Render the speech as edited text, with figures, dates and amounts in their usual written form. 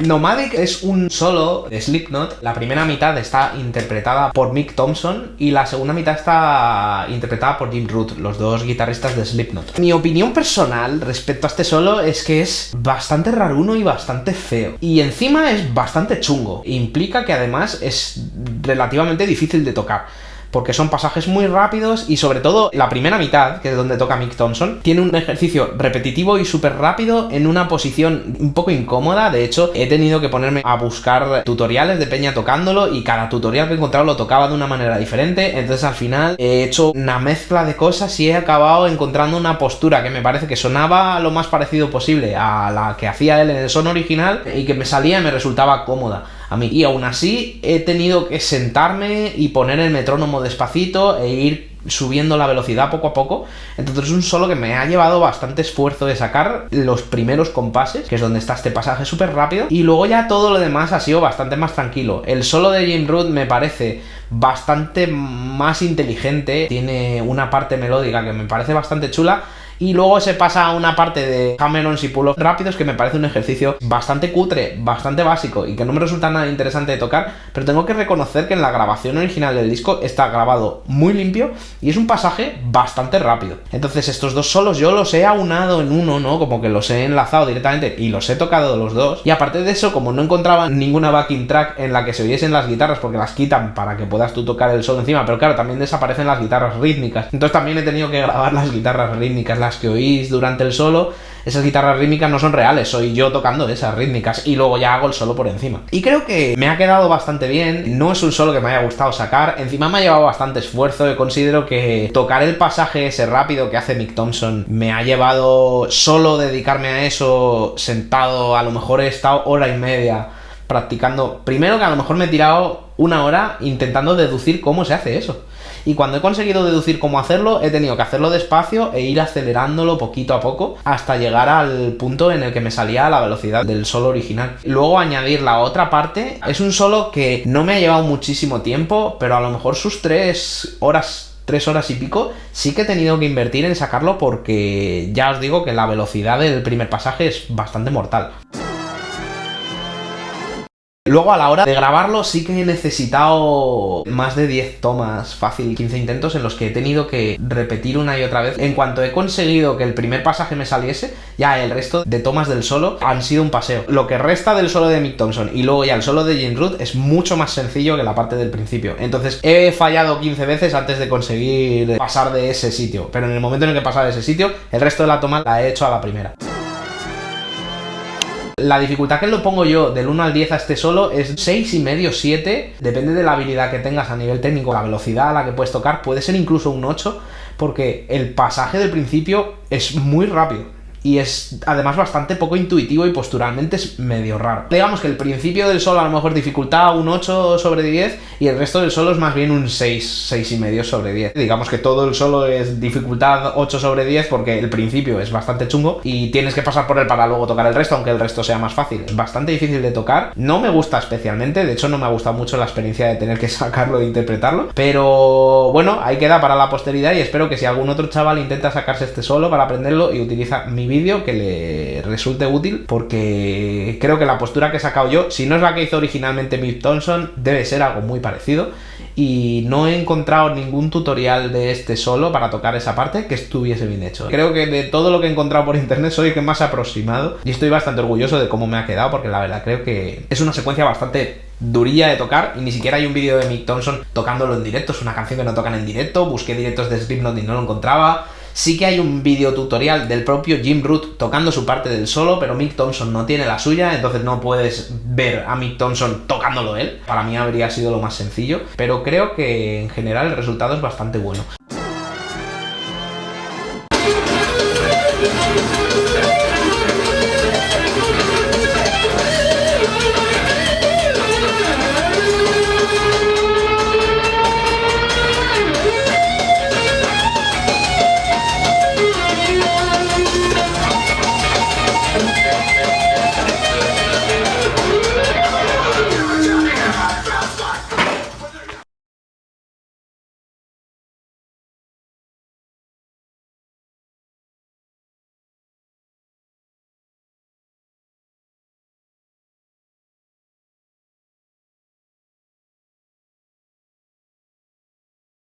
Nomadic es un solo de Slipknot. La primera mitad está interpretada por Mick Thompson y la segunda mitad está interpretada por Jim Root, los dos guitarristas de Slipknot. Mi opinión personal respecto a este solo es que es bastante raruno y bastante feo. Y encima es bastante chungo. Implica que además es relativamente difícil de tocar, porque son pasajes muy rápidos y sobre todo la primera mitad, que es donde toca Mick Thompson, tiene un ejercicio repetitivo y súper rápido en una posición un poco incómoda. De hecho, he tenido que ponerme a buscar tutoriales de peña tocándolo y cada tutorial que he encontrado lo tocaba de una manera diferente. Entonces al final he hecho una mezcla de cosas y he acabado encontrando una postura que me parece que sonaba lo más parecido posible a la que hacía él en el son original y que me salía y me resultaba cómoda a mí. Y aún así he tenido que sentarme y poner el metrónomo despacito e ir subiendo la velocidad poco a poco. Entonces es un solo que me ha llevado bastante esfuerzo de sacar los primeros compases, que es donde está este pasaje súper rápido, y luego ya todo lo demás ha sido bastante más tranquilo. El solo de Jim Root me parece bastante más inteligente, tiene una parte melódica que me parece bastante chula, y luego se pasa a una parte de hammer-ons y pull-offs rápidos que me parece un ejercicio bastante cutre, bastante básico y que no me resulta nada interesante de tocar, pero tengo que reconocer que en la grabación original del disco está grabado muy limpio y es un pasaje bastante rápido. Entonces estos dos solos yo los he aunado en uno, ¿no? Como que los he enlazado directamente y los he tocado los dos. Y aparte de eso, como no encontraba ninguna backing track en la que se oyesen las guitarras, porque las quitan para que puedas tú tocar el solo encima, pero claro, también desaparecen las guitarras rítmicas. Entonces también he tenido que grabar las guitarras rítmicas, las que oís durante el solo. Esas guitarras rítmicas no son reales, soy yo tocando esas rítmicas y luego ya hago el solo por encima. Y creo que me ha quedado bastante bien, no es un solo que me haya gustado sacar, encima me ha llevado bastante esfuerzo y considero que tocar el pasaje ese rápido que hace Mick Thompson me ha llevado solo dedicarme a eso sentado, a lo mejor he estado hora y media practicando. Primero que a lo mejor me he tirado una hora intentando deducir cómo se hace eso. Y cuando he conseguido deducir cómo hacerlo, he tenido que hacerlo despacio e ir acelerándolo poquito a poco hasta llegar al punto en el que me salía a la velocidad del solo original. Luego añadir la otra parte. Es un solo que no me ha llevado muchísimo tiempo, pero a lo mejor sus 3 horas y pico, sí que he tenido que invertir en sacarlo porque ya os digo que la velocidad del primer pasaje es bastante mortal. Luego a la hora de grabarlo sí que he necesitado más de 10 tomas, fácil 15 intentos en los que he tenido que repetir una y otra vez. En cuanto he conseguido que el primer pasaje me saliese, ya el resto de tomas del solo han sido un paseo. Lo que resta del solo de Mick Thompson y luego ya el solo de Jim Root es mucho más sencillo que la parte del principio. Entonces he fallado 15 veces antes de conseguir pasar de ese sitio, pero en el momento en el que he pasado de ese sitio, el resto de la toma la he hecho a la primera. La dificultad que lo pongo yo del 1 al 10 a este solo es 6,5, 7, depende de la habilidad que tengas a nivel técnico, la velocidad a la que puedes tocar, puede ser incluso un 8, porque el pasaje del principio es muy rápido y es además bastante poco intuitivo y posturalmente es medio raro. Digamos que el principio del solo a lo mejor dificultad un 8 sobre 10 y el resto del solo es más bien un 6, 6,5 sobre 10. Digamos que todo el solo es dificultad 8 sobre 10 porque el principio es bastante chungo y tienes que pasar por él para luego tocar el resto, aunque el resto sea más fácil. Es bastante difícil de tocar, no me gusta especialmente, de hecho no me ha gustado mucho la experiencia de tener que sacarlo e interpretarlo, pero bueno, ahí queda para la posteridad y espero que si algún otro chaval intenta sacarse este solo para aprenderlo y utiliza mi vídeo, que le resulte útil, porque creo que la postura que he sacado yo, si no es la que hizo originalmente Mick Thompson, debe ser algo muy parecido y no he encontrado ningún tutorial de este solo para tocar esa parte que estuviese bien hecho. Creo que de todo lo que he encontrado por internet soy el que más aproximado y estoy bastante orgulloso de cómo me ha quedado, porque la verdad creo que es una secuencia bastante durilla de tocar y ni siquiera hay un vídeo de Mick Thompson tocándolo en directo, es una canción que no tocan en directo, busqué directos de Slipknot y no lo encontraba. Sí que hay un vídeo tutorial del propio Jim Root tocando su parte del solo, pero Mick Thompson no tiene la suya, entonces no puedes ver a Mick Thompson tocándolo él. Para mí habría sido lo más sencillo, pero creo que en general el resultado es bastante bueno.